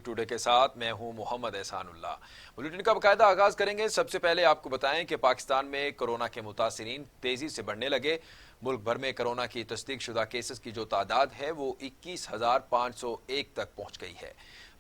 Today के साथ मैं हूं मोहम्मद एहसानुल्लाह। बुलेटिन का बाकायदा आगाज करेंगे। सबसे पहले आपको बताएं कि पाकिस्तान में कोरोना के मुतासिरीन तेजी से बढ़ने लगे। मुल्क भर में कोरोना की तस्दीक शुदा केसेस की जो तादाद है वो 21,501 तक पहुंच गई है,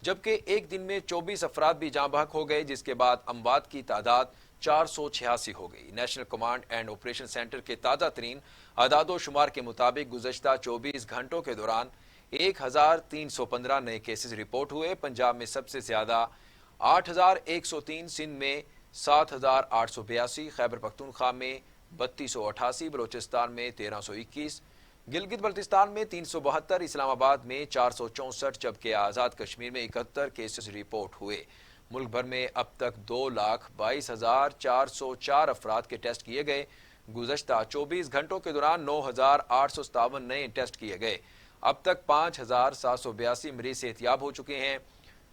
जबकि एक दिन में 24 अफराद भी जाँ बहक हो गए, जिसके बाद अमवात की तादाद 486 हो गई। National command and operation centre के ताज़ा तरीन आदादो शुमार के मुताबिक गुज़श्ता 24 घंटों के दौरान 1,315 नए केसेस रिपोर्ट हुए। पंजाब में सबसे ज्यादा 8,103, सिंध में 7,882, खैबर पख्तूनख्वा में 3,288, बलोचिस्तान में 1,321, गिलगित बल्तिस्तान में 372, इस्लामाबाद में 464, जबकि आज़ाद कश्मीर में 71 केसेस रिपोर्ट हुए। मुल्क भर में अब तक 2,22,404 अफराद के टेस्ट किए गए। गुज़श्ता 24 घंटों के दौरान 9,857 नए टेस्ट किए गए। अब तक 5,782 मरीज सेहतियाब हो चुके हैं।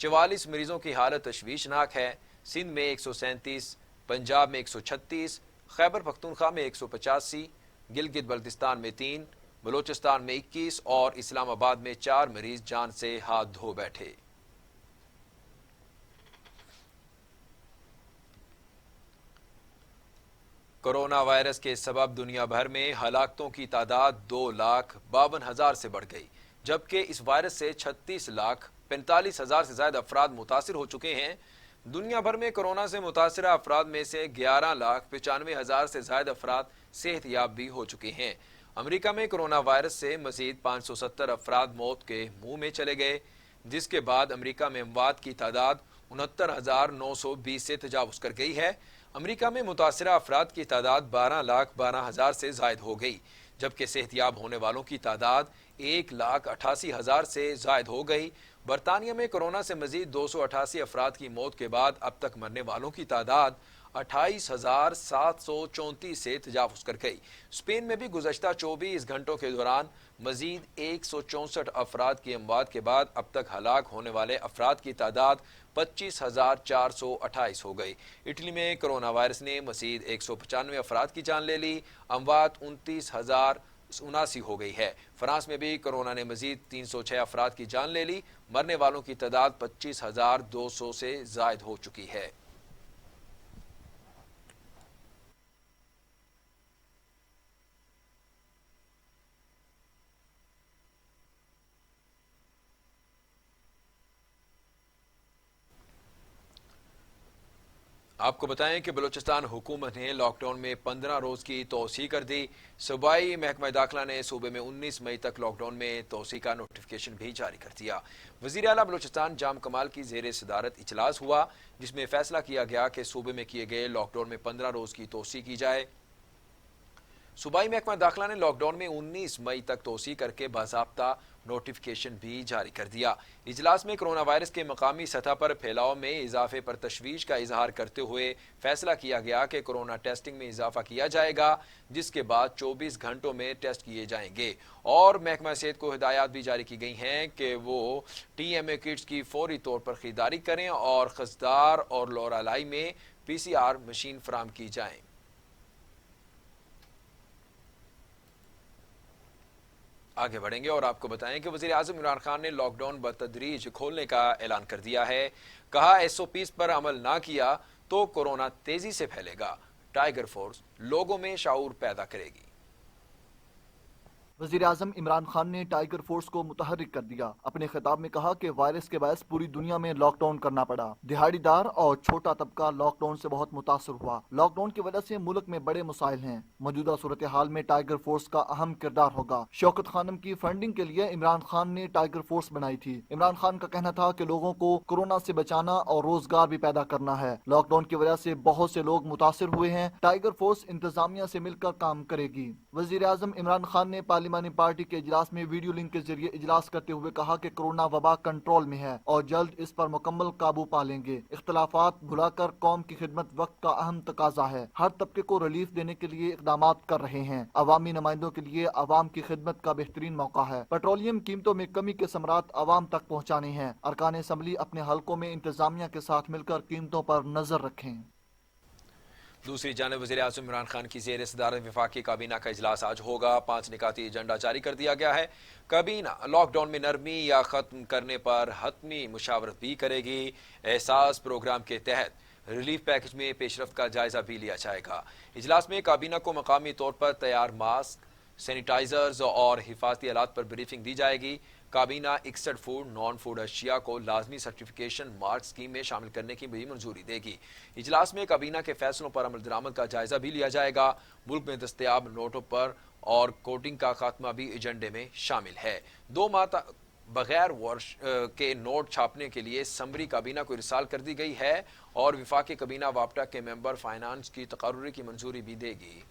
44 मरीजों की हालत तशवीशनाक है। सिंध में 137, पंजाब में 136, खैबर पख्तूनख्वा में 185, गिलगित बल्तिस्तान में 3, बलोचिस्तान में 21 और इस्लामाबाद में 4 मरीज जान से हाथ धो बैठे। कोरोना वायरस के सबब दुनिया भर में हलाकतों की तादाद 2,52,000 से बढ़ गई, जबकि इस वायरस से 36,45,000 से ज्यादा अफराद मुतासिर हो चुके हैं। दुनिया भर में कोरोना से मुतासिरा अफराद में से 11,95,000 से ज्यादा अफराद सेहतयाब भी हो चुके हैं। अमेरिका में कोरोना वायरस से मजीद 570 अफराद मौत के मुंह में चले गए, जिसके बाद अमेरिका में अमवात की तादाद 69,920 से तजावुज कर गई है। अमेरिका में मुतासिरा अफराद की तादाद 12,12,000 से जायद हो गई, जबकि सेहतियाब होने वालों की तादाद 1,88,000 से जायद हो गई। बरतानिया में कोरोना से मजीद 288 अफराद की मौत के बाद अब तक मरने वालों की तादाद 28,734 से तजावुज कर गई। स्पेन में भी गुज़श्ता 24 घंटों के दौरान मजीद 164 अफराद की अमवात के बाद अब तक हलाक होने वाले अफराद की तादाद 25,428 हो गई। इटली में कोरोना वायरस ने मजीद 195 अफराद की जान ले ली। अमवात 29,079 हो गई है। फ्रांस में भी कोरोना ने मजीद 306 अफराद की जान ले ली। मरने वालों की तादाद 25,200 से जायद हो चुकी है। आपको बताएं कि बलूचिस्तान हुकूमत ने लॉकडाउन में 15 रोज की तोसी कर दी। सूबाई महकमा दाखिला ने सूबे में 19 मई तक लॉकडाउन में तोसी का नोटिफिकेशन भी जारी कर दिया। वजीर आला बलूचिस्तान जाम कमाल की जेर सदारत इजलास हुआ, जिसमें फैसला किया गया कि सूबे में किए गए लॉकडाउन में 15 रोज की तोसी की जाए। सूबाई महकमा दाखिला ने लॉकडाउन में 19 मई तक तोसी करके बाज़ाब्ता नोटिफिकेशन भी जारी कर दिया। इजलास में कोरोना वायरस के मकामी सतह पर फैलाव में इजाफे पर तशवीश का इजहार करते हुए फैसला किया गया कि कोरोना टेस्टिंग में इजाफा किया जाएगा, जिसके बाद 24 घंटों में टेस्ट किए जाएंगे। और महकमा सेहत को हिदायत भी जारी की गई हैं कि वो TMA किट्स की फौरी तौर पर खरीदारी करें और खसदार और लोरालाई में PCR मशीन फराम की जाए। आगे बढ़ेंगे और आपको बताएं कि वज़ीर आज़म इमरान खान ने लॉकडाउन बतदरीज खोलने का ऐलान कर दिया है। कहा, SOPs पर अमल ना किया तो कोरोना तेजी से फैलेगा। टाइगर फोर्स लोगों में शाऊर पैदा करेगी। वज़ीर आज़म इमरान खान ने टाइगर फोर्स को मुतहर्रिक कर दिया। अपने खिताब में कहा कि वायरस के बायस पूरी दुनिया में लॉकडाउन करना पड़ा। दिहाड़ीदार और छोटा तबका लॉकडाउन से बहुत मुतासर हुआ। लॉकडाउन की वजह से मुल्क में बड़े मसाइल हैं। मौजूदा सूरत हाल में टाइगर फोर्स का अहम किरदार होगा। शौकत खानम की फंडिंग के लिए इमरान खान ने टाइगर फोर्स बनाई थी। इमरान खान का कहना था कि लोगों को कोरोना से बचाना और रोजगार भी पैदा करना है। लॉकडाउन की वजह से बहुत से लोग मुतासर हुए हैं। टाइगर फोर्स इंतजामिया से मिलकर काम करेगी। वज़ीर आज़म इमरान खान ने पार्लिमानी पार्टी के इजलास में वीडियो लिंक के जरिए इजलास करते हुए कहा कि कोरोना वबा कंट्रोल में है और जल्द इस पर मुकम्मल काबू पा लेंगे। इख्तलाफात भुलाकर कौम की खिदमत वक्त का अहम तकाजा है। हर तबके को रिलीफ देने के लिए इकदाम कर रहे हैं। अवामी नुमाइंदों के लिए अवाम की खिदमत का बेहतरीन मौका है। पेट्रोलियम कीमतों में कमी के समरात अवाम तक पहुँचाने हैं। अरकान असम्बली अपने हलकों में इंतजामिया के साथ मिलकर कीमतों पर नजर रखें। दूसरी जानब वज़ीर-ए-आज़म इमरान खान की ज़ेर सदारत वफाकी काबीना का इजलास आज होगा। 5 निकाती एजेंडा जारी कर दिया गया है। काबीना लॉकडाउन में नरमी या ख़त्म करने पर हतमी मुशावरत भी करेगी। एहसास प्रोग्राम के तहत रिलीफ पैकेज में पेशरफ्त का जायजा भी लिया जाएगा। इजलास में काबीना को मकामी तौर पर तैयार मास्क, सैनिटाइजर्स और हिफाजती आलात पर ब्रीफिंग दी जाएगी। काबीना 61 फूड नॉन फूड अशिया को लाजमी सर्टिफिकेशन मार्क स्कीम में शामिल करने की भी मंजूरी देगी। इजलास में काबीना के फैसलों पर अमल दरामद का जायजा भी लिया जाएगा। मुल्क में दस्तयाब नोटों पर और कोटिंग का खात्मा भी एजेंडे में शामिल है। 2 माह बगैर वर्ष के नोट छापने के लिए समरी काबीना को इरसाल कर दी गई है और विफाकी काबीना वापटा के मेंबर फाइनेंस की तकर्रुरी की मंजूरी भी देगी।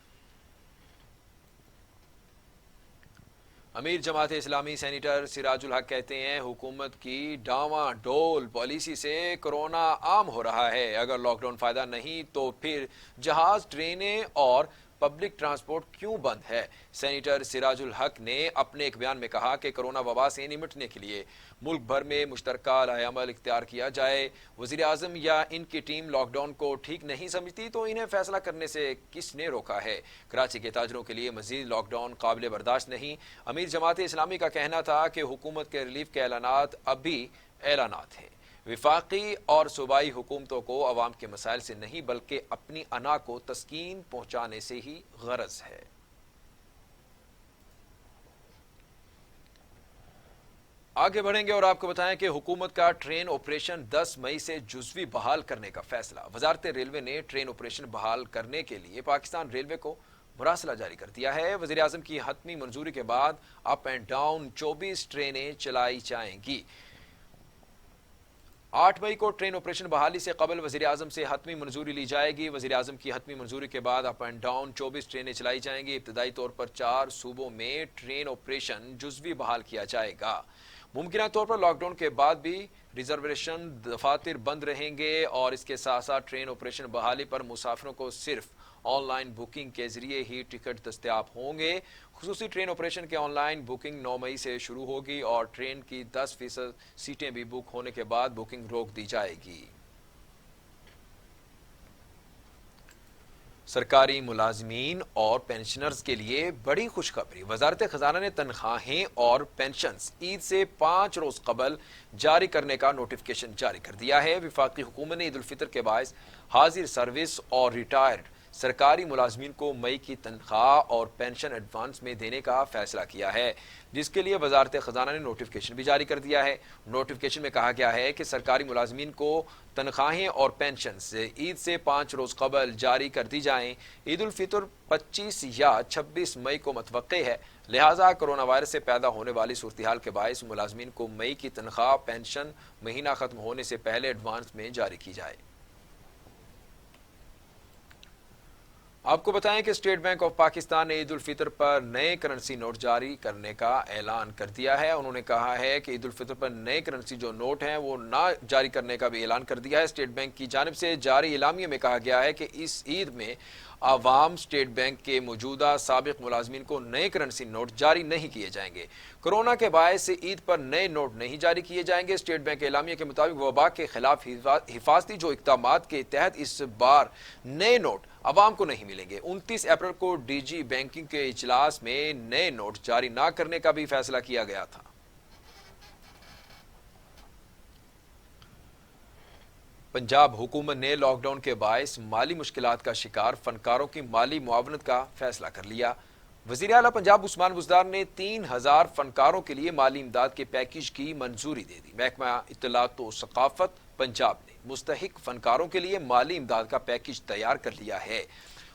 अमीर जमात इस्लामी सेनेटर सिराजुल हक कहते हैं, हुकूमत की डावाडोल पॉलिसी से कोरोना आम हो रहा है। अगर लॉकडाउन फायदा नहीं तो फिर जहाज, ट्रेनें और पब्लिक ट्रांसपोर्ट क्यों बंद है। सेनेटर सिराजुल हक ने अपने एक बयान में कहा कि कोरोना वबा से निपटने के लिए मुल्क भर में मुश्तरका लाएअमल इख्तियार किया जाए। वज़ीर आज़म या इनकी टीम लॉकडाउन को ठीक नहीं समझती तो इन्हें फैसला करने से किसने रोका है। कराची के ताजरों के लिए मजीद लॉकडाउन काबिल बर्दाश्त नहीं। अमीर जमात इस्लामी का कहना था कि हुकूमत के रिलीफ के ऐलानात अभी ऐलानात हैं। विफाकी और सूबाई हुकूमतों को अवाम के मसाइल से नहीं बल्कि अपनी अना को तस्कीन पहुंचाने से ही गरज है। आगे बढ़ेंगे और आपको बताएं कि हुकूमत का ट्रेन ऑपरेशन 10 मई से जुज़वी बहाल करने का फैसला। वजारत रेलवे ने ट्रेन ऑपरेशन बहाल करने के लिए पाकिस्तान रेलवे को मुरासला जारी कर दिया है। वज़ीर आज़म की हतमी मंजूरी के बाद अप एंड डाउन 24 ट्रेनें चलाई जाएंगी। 8 मई को ट्रेन ऑपरेशन बहाली से कबल वज़ीर आज़म से हतमी मंजूरी ली जाएगी। वज़ीर आज़म की हतमी मंजूरी के बाद अप एंड डाउन 24 ट्रेनें चलाई जाएंगी। इब्तदाई तौर पर 4 सूबों में ट्रेन ऑपरेशन जुज़वी बहाल किया जाएगा। मुमकिन तौर पर लॉकडाउन के बाद भी रिजर्वेशन दफातर बंद रहेंगे और इसके साथ साथ ट्रेन ऑपरेशन बहाली पर मुसाफिरों को सिर्फ ऑनलाइन बुकिंग के जरिए ही टिकट दस्तयाब होंगे। खुसूसी ट्रेन ऑपरेशन के ऑनलाइन बुकिंग 9 मई से शुरू होगी और ट्रेन की 10% सीटें भी बुक होने के बाद बुकिंग रोक दी जाएगी। सरकारी मुलाजमीन और पेंशनर्स के लिए बड़ी खुशखबरी। वजारत खजाना ने तनख्वाहें और पेंशन्स ईद से 5 रोज कबल जारी करने का नोटिफिकेशन जारी कर दिया है। विफाकी हुकूमत ने ईद उल फितर के बायस हाजिर सर्विस और रिटायर्ड सरकारी मुलाजमीन को मई की तनख्वाह और पेंशन एडवांस में देने का फैसला किया है, जिसके लिए वजारत खजाना ने नोटिफिकेशन भी जारी कर दिया है। नोटिफिकेशन में कहा गया है कि सरकारी मुलाजमीन को तनख्वाहें और पेंशन ईद से 5 रोज कबल जारी कर दी जाएं। ईद उल फितर 25 या 26 मई को मतवक्के है, लिहाजा कोरोना वायरस से पैदा होने वाली सूरत हाल के बायस मुलाजमीन को मई की तनख्वाह पेंशन महीना खत्म होने से पहले एडवांस में जारी की जाए। आपको बताएं कि स्टेट बैंक ऑफ पाकिस्तान ने ईद उल फितर पर नए करेंसी नोट जारी करने का ऐलान कर दिया है। उन्होंने कहा है कि ईद उल फितर पर नए करेंसी जो नोट हैं वो ना जारी करने का भी ऐलान कर दिया है। स्टेट बैंक की जानिब से जारी इलामिया में कहा गया है कि इस ईद में आवाम स्टेट बैंक के मौजूदा साबिक मुलाजमीन को नए करेंसी नोट जारी नहीं किए जाएंगे। कोरोना के बायस से ईद पर नए नोट नहीं जारी किए जाएंगे। स्टेट बैंक के एलामिया के मुताबिक वबा के खिलाफ हिफाजती जो इक़दामात के तहत इस बार नए नोट आवाम को नहीं मिलेंगे। 29 अप्रैल को डीजी बैंकिंग के इजलास में नए नोट जारी न करने का भी फैसला किया गया था। पंजाब हुकूमत ने लॉकडाउन के बायस माली मुश्किलात का शिकार फनकारों की माली मुआवनत का फैसला कर लिया। वज़ीर आला पंजाब उस्मान बुज़दार ने 3000 फनकारों के लिए माली इमदाद के पैकेज की मंजूरी दे दी। महकमा इत्तलात व सकाफत पंजाब ने मुस्तहिक फनकारों के लिए माली इमदाद का पैकेज तैयार कर लिया है।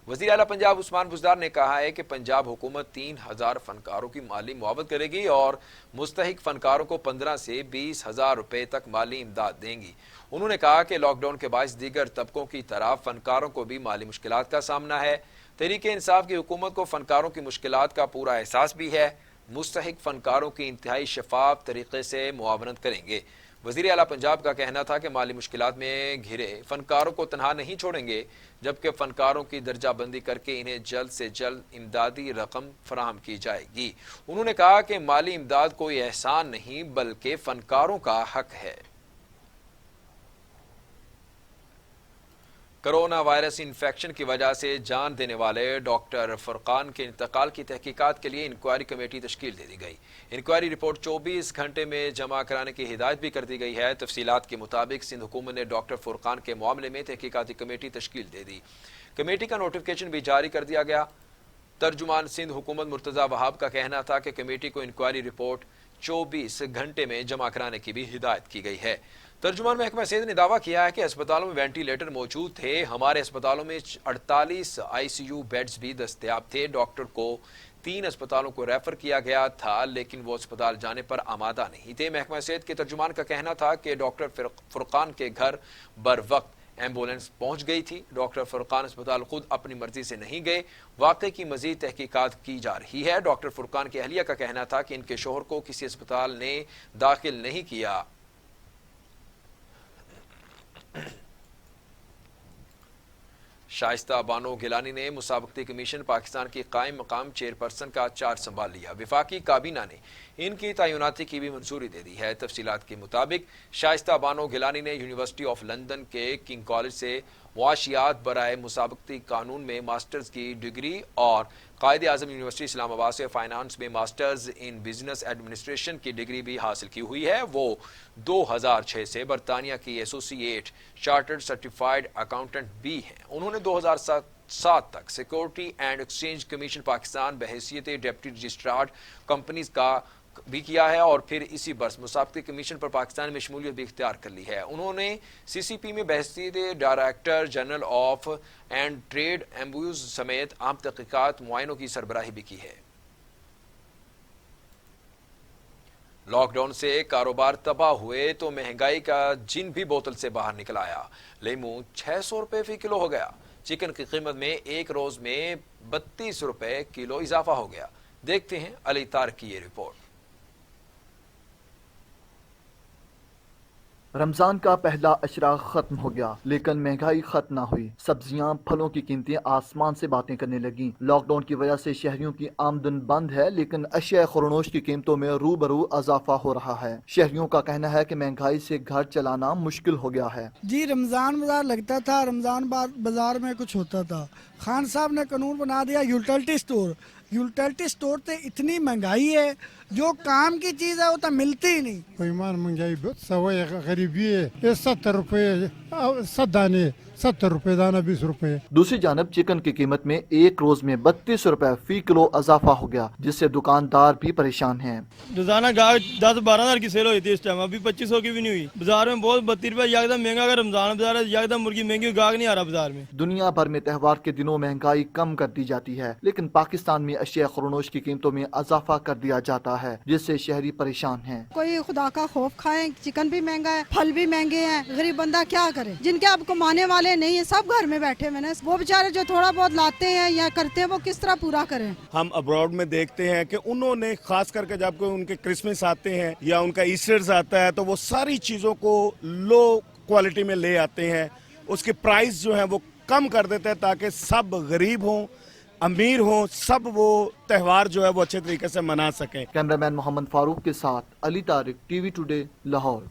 वज़ीर आला पंजाब उस्मान बुज़दार ने कहा है कि पंजाब हुकूमत 3000 फनकारों की माली मुआवनत करेगी और मुस्तहिक फनकारों को 15 से 20,000 रुपए तक माली इमदाद देंगी। उन्होंने कहा कि लॉकडाउन के बायस दीगर तबकों की तरह फनकारों को भी माली मुश्किलात का सामना है। तहरीक इंसाफ की हुकूमत को फनकारों की मुश्किलात का पूरा एहसास भी है। मुस्तहिक फनकारों की इंतहाई शफाफ तरीके से मुआवनत करेंगे। वज़ीर आला पंजाब का कहना था कि माली मुश्किलात में घिरे फनकारों को तनहा नहीं छोड़ेंगे, जबकि फनकारों की दर्जाबंदी करके इन्हें जल्द से जल्द इमदादी रकम फराहम की जाएगी। उन्होंने कहा कि माली इमदाद कोई एहसान नहीं बल्कि फनकारों का हक है। کورونا وائرس انفیکشن کی وجہ سے جان دینے والے ڈاکٹر فرقان کے انتقال کی تحقیقات کے لیے انکوائری کمیٹی تشکیل دے دی گئی۔ انکوائری رپورٹ 24 گھنٹے میں جمع کرانے کی ہدایت بھی کر دی گئی ہے۔ تفصیلات کے مطابق سندھ حکومت نے ڈاکٹر فرقان کے معاملے میں تحقیقاتی کمیٹی تشکیل دے دی۔ کمیٹی کا نوٹیفکیشن بھی جاری کر دیا گیا۔ ترجمان سندھ حکومت مرتضی وہاب کا کہنا تھا کہ کمیٹی کو انکوائری رپورٹ 24 گھنٹے میں جمع کرانے کی بھی ہدایت کی گئی ہے۔ ترجمان محکمہ صحت نے دعویٰ کیا ہے کہ اسپتالوں میں وینٹی لیٹر موجود تھے۔ ہمارے اسپتالوں میں 48 آئی سی یو بیڈز بھی دستیاب تھے۔ ڈاکٹر کو 3 اسپتالوں کو ریفر کیا گیا تھا لیکن وہ اسپتال جانے پر آمادہ نہیں تھے۔ محکمہ صحت کے ترجمان کا کہنا تھا کہ ڈاکٹر فرقان کے گھر بر وقت ایمبولینس پہنچ گئی تھی۔ ڈاکٹر فرقان اسپتال خود اپنی مرضی سے نہیں گئے۔ واقعے کی مزید تحقیقات کی جا رہی ہے۔ ڈاکٹر فرقان کی اہلیہ کا کہنا تھا کہ ان کے شوہر کو کسی اسپتال نے داخل نہیں کیا۔ شائستہ بانو گیلانی نے مسابقتی کمیشن پاکستان کی قائم مقام چیئرپرسن کا چارج سنبھال لیا۔ وفاقی کابینہ نے ان کی تعیناتی کی بھی منظوری دے دی ہے۔ تفصیلات کے مطابق شائستہ بانو گیلانی نے یونیورسٹی آف لندن کے کنگ کالج سے معاشیات برائے مسابقتی قانون میں ماسٹرز کی ڈگری اور قائد اعظم یونیورسٹی اسلام آباد سے فائنانس میں ماسٹرز ان بزنس ایڈمنسٹریشن کی ڈگری بھی حاصل کی ہوئی ہے۔ وہ 2006 سے برطانیہ کی ایسوسی ایٹ چارٹرڈ سرٹیفائیڈ اکاؤنٹنٹ بھی ہیں۔ انہوں نے 2007 تک security and exchange commission Pakistan بحیثیت ڈپٹی رجسٹرار کمپنیز کا بھی کیا ہے اور پھر اسی برس مسابقتی کمیشن پر پاکستان میں شمولیت بھی اختیار کر لی ہے۔ انہوں نے سی سی پی میں بحیثیت director general of and trade ایمبوز سمیت عام تحقیقات معائنوں کی سربراہی بھی کی ہے۔ لاک ڈاؤن سے کاروبار تباہ ہوئے تو مہنگائی کا جن بھی بوتل سے باہر نکل آیا۔ لیموں 600 روپے فی کلو ہو گیا۔ چکن کی قیمت میں ایک روز میں 32 روپے کلو اضافہ ہو گیا۔ دیکھتے ہیں علی طارق کی یہ رپورٹ۔ رمضان کا پہلا اشرا ختم ہو گیا لیکن مہنگائی ختم نہ ہوئی۔ سبزیاں پھلوں کی قیمتیں آسمان سے باتیں کرنے لگیں۔ لاک ڈاؤن کی وجہ سے شہریوں کی آمدن بند ہے لیکن اشیاء خورنوش کی قیمتوں میں روبرو اضافہ ہو رہا ہے۔ شہریوں کا کہنا ہے کہ مہنگائی سے گھر چلانا مشکل ہو گیا ہے۔ جی رمضان بازار لگتا تھا، رمضان بازار میں کچھ ہوتا تھا۔ خان صاحب نے قانون بنا دیا یوٹیلٹی سٹور۔ یوٹیلٹی سٹور تے اتنی مہنگائی ہے جو کام کی چیز ہے وہ تو ملتی ہی نہیں۔ ایمان مہنگائی سوائے غریبی ہے۔ یہ 70 روپے 7 دانے 70 روپے دانہ 20 روپے۔ دوسری جانب چکن کی قیمت میں ایک روز میں 32 روپے فی کلو اضافہ ہو گیا جس سے دکاندار بھی پریشان ہیں۔ روزانہ گاہک 10-12 ہزار کی سیل ہوئی تھی اس ٹائم، ابھی 2500 کی بھی نہیں ہوئی۔ بازار میں بہت 32 روپے یکدم مہنگا، اگر رمضان بازار ہے یکدم مرغی مہنگی، گاہک نہیں آ رہا بازار میں۔ دنیا بھر میں تہوار کے دنوں مہنگائی کم کر دی جاتی ہے لیکن پاکستان میں اشیاء خورنوش کی قیمتوں میں اضافہ کر دیا جاتا ہے جس سے شہری پریشان ہیں۔ کوئی خدا کا خوف کھائے، چکن بھی مہنگا ہے، پھل بھی مہنگے ہیں، غریب بندہ کیا کرے؟ جن کے اب کمانے والے نہیں ہیں سب گھر میں بیٹھے ہوئے ہیں، وہ بیچارے جو تھوڑا بہت لاتے ہیں یا کرتے ہیں وہ کس طرح پورا کریں؟ ہم ابراڈ میں دیکھتے ہیں کہ انہوں نے خاص کر کے جب ان کے کرسمس آتے ہیں یا ان کا ایسٹرز آتا ہے تو وہ ساری چیزوں کو لو کوالٹی میں لے آتے ہیں، اس کے پرائس جو ہیں وہ کم کر دیتے ہیں تاکہ سب غریب ہوں امیر ہوں، سب وہ تہوار جو ہے وہ اچھے طریقے سے منا سکیں۔ کیمرامین محمد فاروق کے ساتھ Ali Tariq, T V today, Lahore.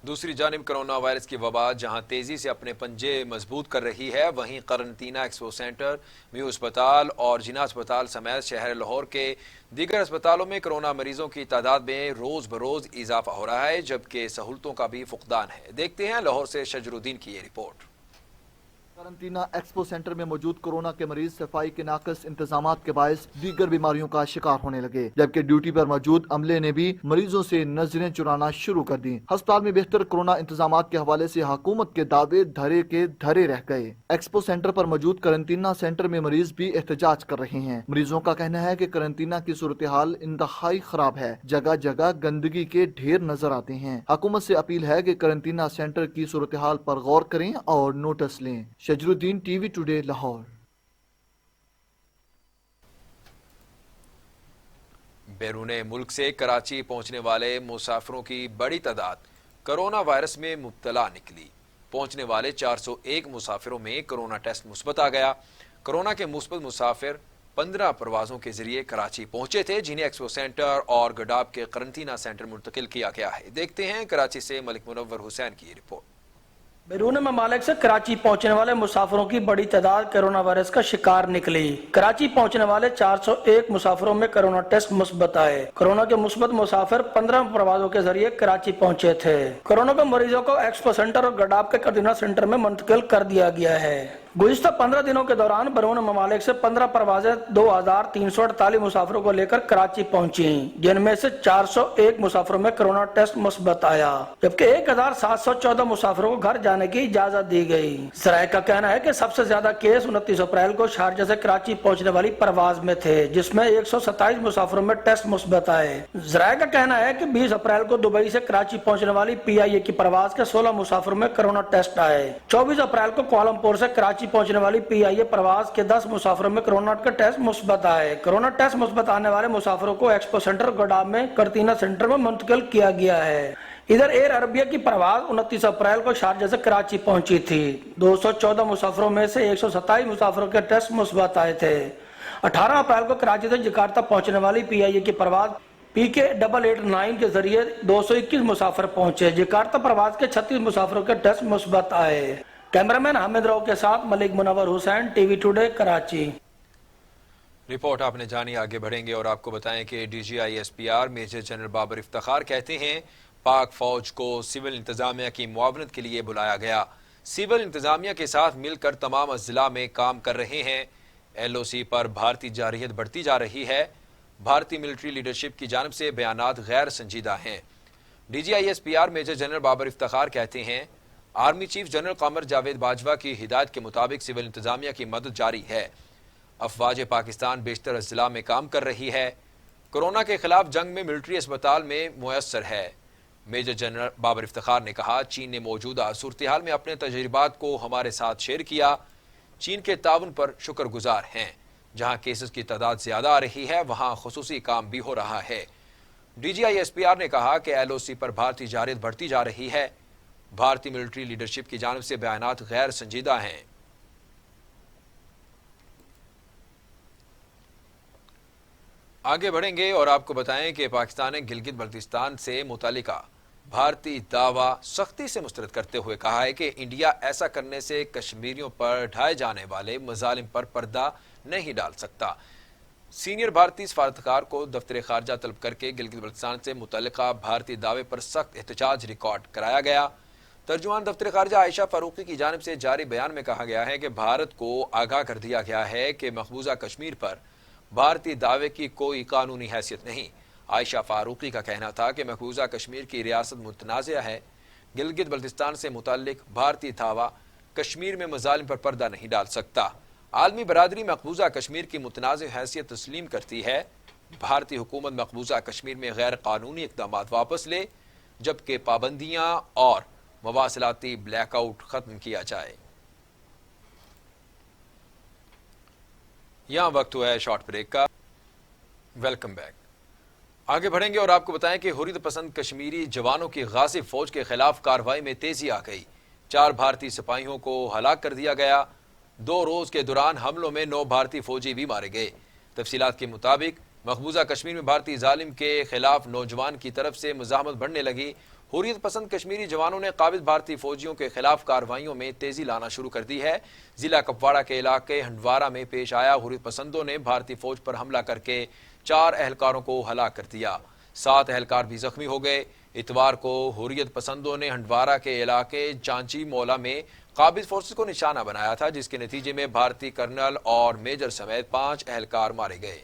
دوسری جانب کرونا وائرس کی وبا جہاں تیزی سے اپنے پنجے مضبوط کر رہی ہے، وہیں قرنطینہ ایکسپو سینٹر، میو اسپتال اور جناح اسپتال سمیت شہر لاہور کے دیگر اسپتالوں میں کرونا مریضوں کی تعداد میں روز بروز اضافہ ہو رہا ہے جبکہ سہولتوں کا بھی فقدان ہے۔ دیکھتے ہیں لاہور سے شجر الدین کی یہ رپورٹ۔ قرنطینہ ایکسپو سینٹر میں موجود کورونا کے مریض صفائی کے ناقص انتظامات کے باعث دیگر بیماریوں کا شکار ہونے لگے جبکہ ڈیوٹی پر موجود عملے نے بھی مریضوں سے نظریں چرانا شروع کر دی۔ ہسپتال میں بہتر کورونا انتظامات کے حوالے سے حکومت کے دعوے دھرے کے دھرے رہ گئے۔ ایکسپو سینٹر پر موجود قرنطینہ سینٹر میں مریض بھی احتجاج کر رہے ہیں۔ مریضوں کا کہنا ہے کہ قرنطینہ کی صورتحال انتہائی خراب ہے، جگہ جگہ گندگی کے ڈھیر نظر آتے ہیں۔ حکومت سے اپیل ہے کہ قرنطینہ سینٹر کی صورتحال پر غور کریں اور نوٹس لیں۔ شجر الدین، ٹی وی ٹوڈے، لاہور۔ بیرون ملک سے کراچی پہنچنے والے مسافروں کی بڑی تعداد کرونا وائرس میں مبتلا نکلی۔ پہنچنے والے 401 مسافروں میں کرونا ٹیسٹ مثبت آ گیا۔ کرونا کے مثبت مسافر 15 پروازوں کے ذریعے کراچی پہنچے تھے جنہیں ایکسپو سینٹر اور گڈاب کے قرنطینہ سینٹر منتقل کیا گیا ہے۔ دیکھتے ہیں کراچی سے ملک منور حسین کی رپورٹ۔ बैरून ममालिक से कराची पहुंचने वाले मुसाफिरों की बड़ी तादाद कोरोना वायरस का शिकार निकली। कराची पहुंचने वाले 401 मुसाफिरों में कोरोना टेस्ट मुस्बत आए। कोरोना के मुस्बत मुसाफिर 15 प्रवासों के जरिए कराची पहुंचे थे। कोरोना के मरीजों को एक्सपो सेंटर और गडाब के कंटेनर सेंटर में मुंतकिल कर दिया गया है। गुज़िश्ता 15 दिनों के दौरान बैरून ममालिक से 15 परवाजें 2348 मुसाफिरों को लेकर कराची पहुंची, जिनमें से 401 मुसाफिरों में कोरोना टेस्ट मुस्बत आया, जबकि 1714 मुसाफिरों को घर जाने की इजाजत दी गई। ज़राए का कहना है कि सबसे ज्यादा केस 29 अप्रैल को शारजा से कराची पहुंचने वाली परवाज में थे, जिसमें 127 मुसाफिरों में टेस्ट मुस्बत आए। ज़राए का कहना है कि 20 अप्रैल को दुबई से कराची पहुंचने वाली PIA की परवाज के 16 मुसाफिरों में कोरोना टेस्ट आए। 24 अप्रैल को कुआलालंपुर से कराची पहुंचने वाली PIA प्रवास के 10 मुसाफिरों में कोरोना का टेस्ट मुस्बत आए। कोरोना टेस्ट मुस्बत आने वाले मुसाफिरों को एक्सपो सेंटर गोडाम में करतीना सेंटर में मुंतकिल किया गया है। इधर एयर अरबिया की प्रवास 29 अप्रैल को शारजा से कराची पहुंची थी। 214 मुसाफिरों में से 127 मुसाफिरों के टेस्ट मुस्बत आए थे। 18 अप्रैल को कराची से जकार्ता पहुंचने वाली PIA की प्रवास PK 889 के जरिए 221 मुसाफिर पहुंचे। जकार्ता प्रवास के 36 मुसाफिरों के टेस्ट मुस्बत आए। कैमरामैन हामिद राव के साथ Malik Munawwar Hussain, TV today, Karachi. Report आपने जानी। आगे बढ़ेंगे और आपको बताएं कि DGI SPR major general Babar Iftikhar कहते हैं पाक फौज को सिविल इंतजामिया की मुआवनत के लिए बुलाया गया। सिविल इंतजामिया के साथ मिलकर तमाम अजला में काम कर रहे हैं। LOC पर भारतीय जारहियत बढ़ती जा रही है। भारतीय मिलिट्री लीडरशिप की जानिब से बयानात गैर संजीदा हैं। DGI SPR major general Babar Iftikhar कहते हैं army chief general Qamar Javed Bajwa की हिदायत के मुताबिक सिविल इंतजामिया की मदद जारी है। अफवाज पाकिस्तान बेशतर अजला में काम कर रही है। कोरोना के खिलाफ जंग में मिलिट्री अस्पताल में मुयस्सर है। मेजर जनरल बाबर इफ्तिखार ने कहा चीन ने मौजूदा सूरत हाल में अपने तजर्बात को हमारे साथ शेयर किया। चीन के ताउन पर शुक्रगुजार हैं। जहां केसेस की तादाद ज्यादा आ रही है वहां खुसूसी काम भी हो रहा है। DGI SPR ने कहा कि LOC पर भारतीय जारहियत बढ़ती जा रही है। भारतीय मिलिट्री लीडरशिप की जानिब से बयानात गैर संजीदा हैं। आगे बढ़ेंगे और आपको बताएं कि पाकिस्तान ने गिलगित बल्तिस्तान से मुतालिका भारतीय दावा सख्ती से मुस्तरद करते हुए कहा है कि इंडिया ऐसा करने से कश्मीरियों पर ढाए जाने वाले मजालिम पर पर्दा नहीं डाल सकता। सीनियर भारतीय सफारतकार को दफ्तर खारजा तलब करके गिलगित बल्तिस्तान से मुतालिका भारतीय दावे पर सख्त एहतजाज रिकॉर्ड कराया गया। तर्जुमान दफ्तर खारजा आयशा फारूकी की जानिब से जारी बयान में कहा गया है कि भारत को आगाह कर दिया गया है कि मकबूजा कश्मीर पर भारतीय दावे की कोई कानूनी हैसियत नहीं। आयशा फारूकी का कहना था कि मकबूजा कश्मीर की रियासत मुतनाज़िया है। गिलगित बल्तिस्तान से मुताल्लिक भारतीय दावा कश्मीर में मजालिम पर पर्दा नहीं डाल सकता। आलमी बरादरी मकबूजा कश्मीर की मुतनाज़िया हैसियत तस्लीम करती है। भारतीय हुकूमत मकबूजा कश्मीर में गैर कानूनी इक़दाम वापस ले, जबकि पाबंदियाँ और मवासिलाती ब्लैकआउट खत्म किया जाए। यहां वक्त हुआ है शॉर्ट ब्रेक का। Welcome back. आगे बढ़ेंगे और आपको बताएं कि हुर्रियत पसंद कश्मीरी जवानों की गाजिब फौज के खिलाफ कार्रवाई में तेजी आ गई। 4 भारतीय सिपाहियों को हलाक कर दिया गया। 2 रोज के दौरान हमलों में 9 भारतीय फौजी भी मारे गए। तफसीलात के मुताबिक मकबूजा कश्मीर में भारतीय जालिम के खिलाफ नौजवान की तरफ से मुजाहमत बढ़ने लगी। हुर्रियत पसंद कश्मीरी जवानों ने काबिज भारतीय फौजियों के खिलाफ कार्रवाइयों में तेजी लाना शुरू कर दी है। जिला कुपवाड़ा के इलाके हंडवारा में पेश आया हुर्रियत पसंदों ने भारतीय फौज पर हमला करके 4 एहलकारों को हलाक कर दिया। 7 एहलकार भी जख्मी हो गए। इतवार को हुर्रियत पसंदों ने हंडवारा के इलाके चांची मौला में काबिज फोर्सेस को निशाना बनाया था, जिसके नतीजे में भारतीय कर्नल और मेजर समेत 5 एहलकार मारे गए।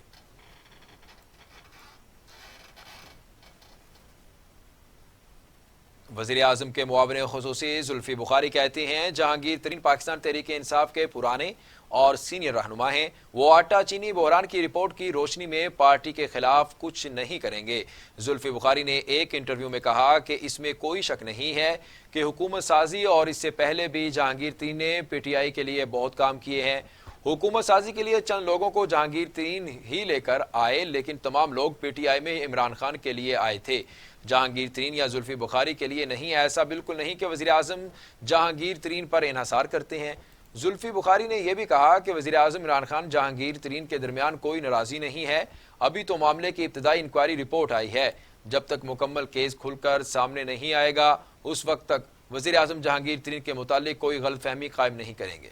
वज़ीर आज़म के मुआविन खुसूसी जुल्फी बुखारी कहते हैं जहांगीर तरीन पाकिस्तान तहरीक इंसाफ के पुराने और सीनियर रहनुमा हैं। वो आटा चीनी बहरान की रिपोर्ट की रोशनी में पार्टी के खिलाफ कुछ नहीं करेंगे। जुल्फी बुखारी ने एक इंटरव्यू में कहा कि इसमें कोई शक नहीं है कि हुकूमत साजी और इससे पहले भी जहांगीर तरीन ने PTI के लिए बहुत काम किए हैं। हुकूमत साजी के लिए चंद लोगों को जहांगीर तरीन ही लेकर आए, लेकिन तमाम लोग PTI में इमरान खान के लिए आए थे, जहांगीर तरीन या जुल्फी बुखारी के लिए नहीं। ऐसा बिल्कुल नहीं कि वज़ीर आज़म जहांगीर तरीन पर इन्हिसार करते हैं। जुल्फी बुखारी ने यह भी कहा कि वज़ीर आज़म इमरान खान जहांगीर तरीन के दरमियान कोई नाराज़ी नहीं है। अभी तो मामले की इब्तदाई इंक्वायरी रिपोर्ट आई है। जब तक मुकम्मल केस खुलकर सामने नहीं आएगा उस वक्त तक वज़ीर आज़म जहांगीर तरीन के मुतालिक कोई गलतफहमी कायम नहीं करेंगे।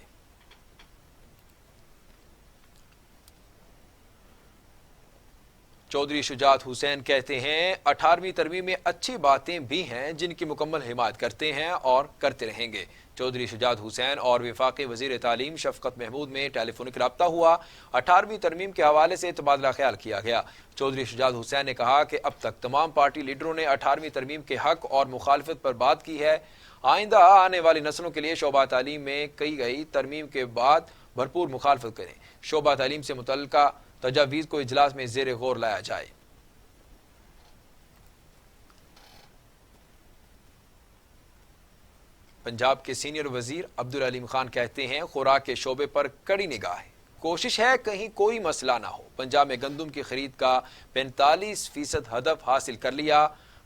चौधरी शुजात हुसैन कहते हैं 18वीं तरमीम में अच्छी बातें भी हैं जिनकी मुकम्मल हिमायत करते हैं और करते रहेंगे। चौधरी शुजात हुसैन और वफाकी वज़ीर तालीम शफकत महमूद में टेलीफोनिक रब्ता हुआ। 18वीं तरमीम के हवाले से तबादला ख्याल किया गया। चौधरी शुजात हुसैन ने कहा कि अब तक तमाम पार्टी लीडरों ने 18वीं तरमीम के हक और मुखालफत पर बात की है। आइंदा आने वाली नस्लों के लिए शोबा तालीम में की गई तरमीम के बाद भरपूर मुखालफत करें। शोबा तालीम से मुतल्लिका तजावीज़ को इजलास में ज़ेर गौर लाया जाए। पंजाब के सीनियर वजीर अब्दुल अलीम खान कहते हैं खुराक के शोबे पर कड़ी निगाह है, कोशिश है कहीं कोई मसला ना हो। पंजाब में गंदम की खरीद का 45% हदफ हासिल कर लिया,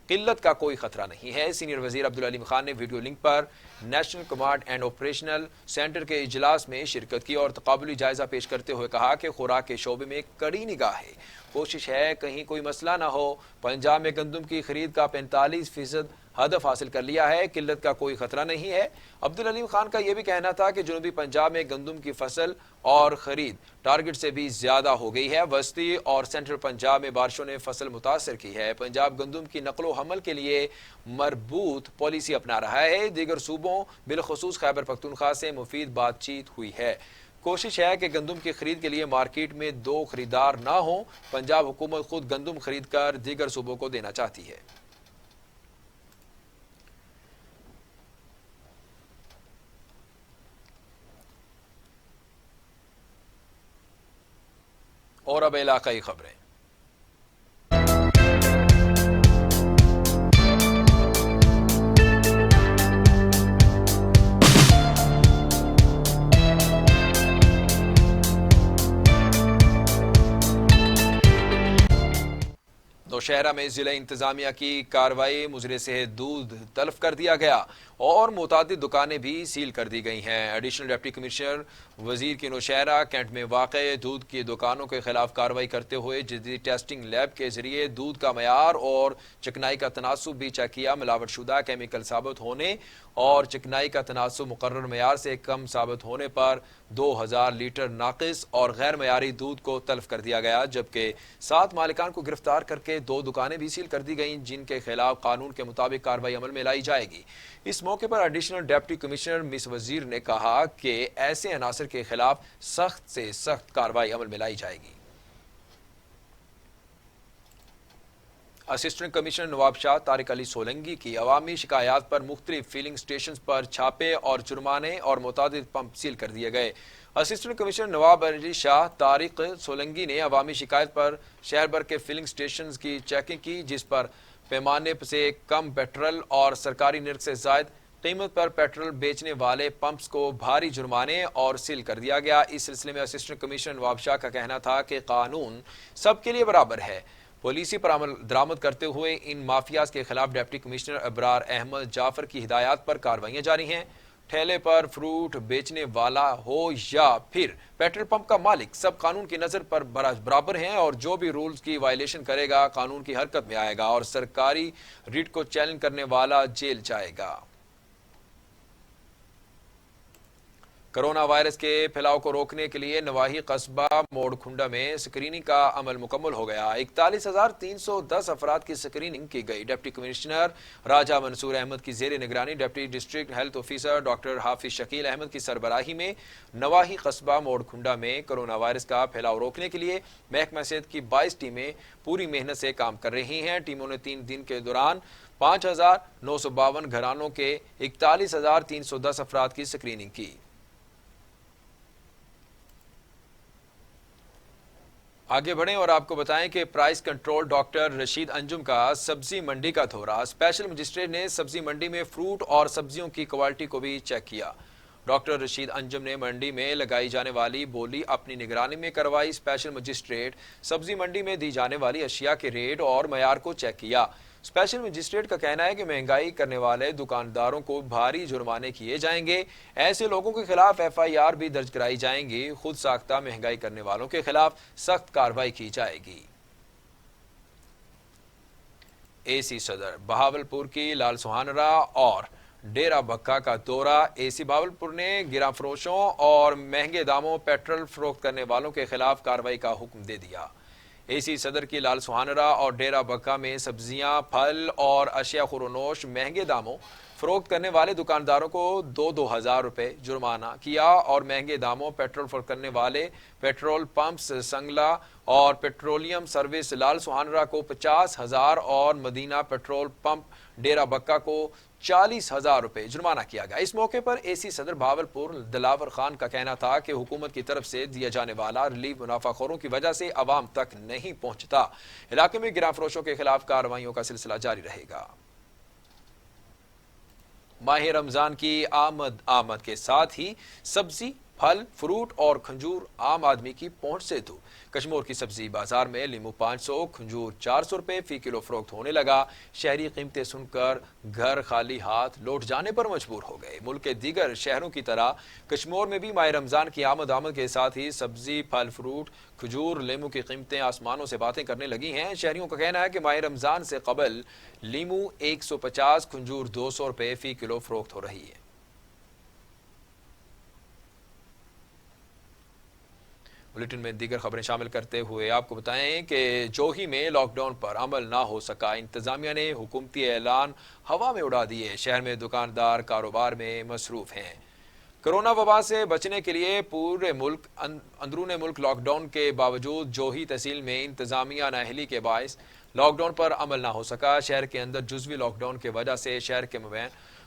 किल्लत का कोई खतरा नहीं है। सीनियर वजीर अब्दुल अलीम खान ने वीडियो लिंक पर national command and operational centre के इजलास में शिरकत की और तकाबुली जायजा पेश करते हुए कहा कि खुराक के शोबे में कड़ी निगाह है, कोशिश है कहीं कोई मसला ना हो। पंजाब में गंदम की खरीद का 45% हदफ हासिल कर लिया है, किल्लत का कोई खतरा नहीं है। अब्दुल अलीम खान का यह भी कहना था कि जनूबी पंजाब में गंदम की फसल और खरीद टारगेट से भी ज्यादा हो गई है। वस्ती और सेंट्रल पंजाब में बारिशों ने फसल मुतासर की है। पंजाब गंदम की नकलो हमल के लिए मरबूत पॉलिसी अपना रहा है। दीगर सूबों बिलखुसूस खैबर पख्तूनख्वा से मुफीद बातचीत हुई है। कोशिश है कि गंदम की खरीद के लिए मार्केट में 2 खरीदार ना हो। पंजाब हुकूमत खुद गंदम खरीद कर दीगर सूबों को देना चाहती है। और अब इलाकाई खबरें। नौशहरा में जिला इंतजामिया की कार्रवाई, मुजरे से दूध तल्फ कर दिया गया और मुतादिद दुकानें भी सील कर दी गई हैं। एडिशनल डिप्टी कमिश्नर वजीर की नौशहरा कैंट में वाक़े दूध की दुकानों के खिलाफ कार्रवाई करते हुए जदीद टेस्टिंग लैब के जरिए दूध का मयार और चिकनाई का तनासुब भी चेक किया। मिलावट शुदा केमिकल साबित होने और चिकनाई का तनासुब मुकर्रर मयार से कम साबित होने पर 2000 लीटर नाकिस और गैर मयारी दूध को तल्फ कर दिया गया, जबकि 7 मालिकान को गिरफ्तार करके 2 दुकानें भी सील कर दी गईं, जिनके खिलाफ कानून के मुताबिक कार्रवाई अमल में लाई जाएगी। इस मौके पर एडिशनल डिप्टी कमिश्नर मिस वजीर ने कहा कि ऐसे अनासर के खिलाफ सख्त से सख्त कार्रवाई अमल में लाई जाएगी। असिस्टेंट कमिश्नर नवाब शाह तारिक अली सोलंगी की अवामी शिकायत पर मुख्तलिफ फिलिंग स्टेशन पर छापे और जुर्माने और मुतादिद पंप सील कर दिए गए। असिस्टेंट कमिश्नर नवाब अली शाह तारिक सोलंगी ने अवामी शिकायत पर शहर भर के फिलिंग स्टेशन की चेकिंग की, जिस पर पैमाने से कम पेट्रोल और सरकारी निर्ख से जायद कीमत पर पेट्रोल बेचने वाले पंप्स को भारी जुर्माने और सील कर दिया गया। इस सिलसिले में असिस्टेंट कमिश्नर नवाब शाह का कहना था कि कानून सबके लिए बराबर है। पॉलिसी पर अमल दरामद करते हुए इन माफियाज के खिलाफ डिप्टी कमिश्नर अबरार अहमद जाफर की हिदायत पर कार्रवाइयां जारी हैं। ठेले पर फ्रूट बेचने वाला हो या फिर पेट्रोल पंप का मालिक, सब कानून की नजर पर बराबर हैं और जो भी रूल्स की वायलेशन करेगा कानून की हरकत में आएगा और सरकारी रीट को चैलेंज करने वाला जेल जाएगा। कोरोना वायरस के फैलाव को रोकने के लिए नवाही कस्बा मोड़खुंडा में स्क्रीनिंग का अमल मुकम्मल हो गया। 41,310 अफराद की स्क्रीनिंग की गई। डिप्टी कमिश्नर राजा मंसूर अहमद की जेर निगरानी deputy district health officer doctor Hafiz Shakeel Ahmed की सरबराही में नवाही कस्बा मोड़खुंडा में कोरोना वायरस का फैलाव रोकने के लिए महकमा सेहत की 22 टीमें पूरी मेहनत से काम कर रही हैं। टीमों ने 3 दिन के दौरान 5,952 घरानों के 41,310 अफराद की स्क्रीनिंग की। आगे बढ़ें और आपको बताएं कि price control doctor Rashid Anjum का सब्जी मंडी का दौरा। स्पेशल मजिस्ट्रेट ने सब्जी मंडी में फ्रूट और सब्जियों की क्वालिटी को भी चेक किया। डॉक्टर रशीद अंजुम ने मंडी में लगाई जाने वाली बोली अपनी निगरानी में करवाई। स्पेशल मजिस्ट्रेट सब्जी मंडी में दी जाने वाली अशिया के रेट और मयार को चेक किया। स्पेशल मजिस्ट्रेट का कहना है कि महंगाई करने वाले दुकानदारों को भारी जुर्माने किए जाएंगे। ऐसे लोगों के खिलाफ FIR भी दर्ज कराई जाएंगी। खुद साख्ता महंगाई करने वालों के खिलाफ सख्त कार्रवाई की जाएगी। AC सदर बहावलपुर की लाल सुहानरा और डेरा बक्का का दौरा। एसी भावलपुर ने गिरा फरोशों और महंगे दामों पेट्रोल फरोख्त करने वालों के खिलाफ कार्रवाई का हुक्म दे दिया। एसी सदर की लाल सुहानरा और डेरा बक्का में सब्जियां, फल और अशिया खुरोनोश महंगे दामों फरोख्त करने वाले दुकानदारों को 2-2 हज़ार रुपये जुर्माना किया और महंगे दामों पेट्रोल फरोख्त करने वाले पेट्रोल पंप्स संगला और पेट्रोलियम सर्विस लाल सुहानरा को 50,000 और मदीना पेट्रोल पंप डेरा बक्का को 40,000 रुपये जुर्माना किया गया। इस मौके पर एसी सदर भावलपुर दिलावर खान का कहना था कि हुकूमत की तरफ से दिया जाने वाला रिलीफ मुनाफाखोरों की वजह से अवाम तक नहीं पहुंचता। इलाके में गिरा फरोशों के खिलाफ कार्रवाइयों का सिलसिला जारी रहेगा। माह रमजान की आमद के साथ ही सब्जी, फल, फ्रूट और खंजूर आम आदमी की पहुंच से दूर। कश्मीर की सब्जी बाजार में लीमू 500, खंजूर 400 रुपये फी किलो फरोख्त होने लगा। शहरी कीमतें सुनकर घर खाली हाथ लौट जाने पर मजबूर हो गए। मुल्क के दीगर शहरों की तरह कश्मीर में भी माह रमजान की आमद के साथ ही सब्जी, फल, फ्रूट, खजूर, लीमू की कीमतें आसमानों से बातें करने लगी हैं। शहरियों का कहना है कि माह रमजान से कबल लीमू 150, खंजूर 200 रुपये फी किलो फरोख्त हो रही है। बुलेटिन में दीगर खबरें शामिल करते हुए आपको बताएं कि जोही में लॉकडाउन पर अमल ना हो सका। इंतजामिया ने हुकूमती ऐलान हवा में उड़ा दिए। शहर में दुकानदार कारोबार में मसरूफ हैं। कोरोना वबा से बचने के लिए पूरे मुल्क अंदरून मुल्क लॉकडाउन के बावजूद जोही तहसील में इंतजामिया नाअहली के बायस लॉकडाउन पर अमल ना हो सका। शहर के अंदर जुज़वी लॉकडाउन की वजह से शहर के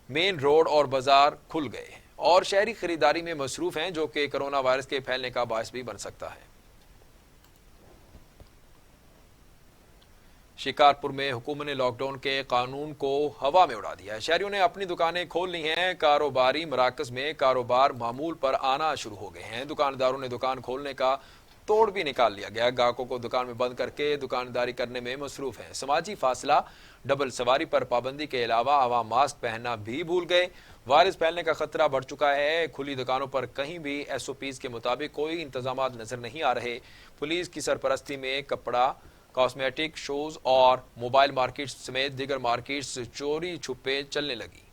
मेन रोड और बाजार खुल गए हैं और शहरी खरीदारी में मसरूफ हैं, जो कि कोरोना वायरस के फैलने का बायस भी बन सकता है। शिकारपुर में हुकूमत ने लॉकडाउन के कानून को हवा में उड़ा दिया है। शहरियों ने अपनी दुकानें खोल ली हैं। कारोबारी मराकज में कारोबार मामूल पर आना शुरू हो गए हैं। दुकानदारों ने दुकान खोलने का तोड़ भी निकाल लिया गया। ग्राहकों को दुकान में बंद करके दुकानदारी करने में मसरूफ हैं। समाजी फासला, डबल सवारी पर पाबंदी के अलावा आवाम मास्क पहनना भी भूल गए। वायरस फैलने का खतरा बढ़ चुका है। खुली दुकानों पर कहीं भी SOPs के मुताबिक कोई इंतजाम नजर नहीं आ रहे। पुलिस की सरपरस्ती में कपड़ा, कॉस्मेटिक, शूज और मोबाइल मार्केट्स समेत दीगर मार्केट्स चोरी छुपे चलने लगी।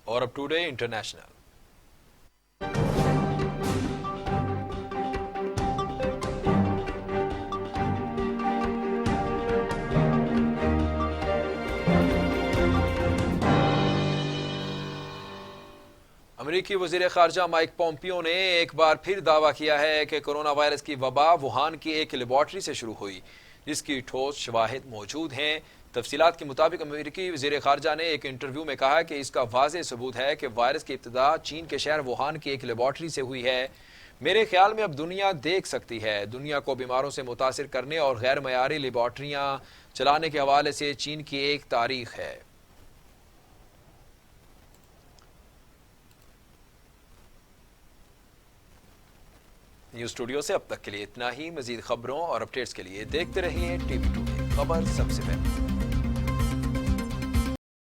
और अब टुडे इंटरनेशनल। अमेरिकी वजीर खारजा माइक पोम्पियो ने एक बार फिर दावा किया है कि कोरोना वायरस की वबा वुहान की एक लेबॉर्ट्री से शुरू हुई, जिसकी ठोस शवाहिद मौजूद हैं। तफसीलात के मुताबिक अमेरिकी वजीर खारजा ने एक इंटरव्यू में कहा कि इसका वाज़ेह सबूत है कि वायरस की इब्तिदा चीन के शहर वुहान की एक लेबॉर्ट्री से हुई है। मेरे ख्याल में अब दुनिया देख सकती है। दुनिया को बीमारों से मुतासिर करने और गैर मयारी लेबॉर्ट्रियाँ चलाने के हवाले से चीन की एक तारीख है। न्यूज़ स्टूडियो से अब तक के लिए इतना ही। मजीद खबरों और अपडेट्स के लिए देखते रहिए TV टुडे, खबर सबसे पहले।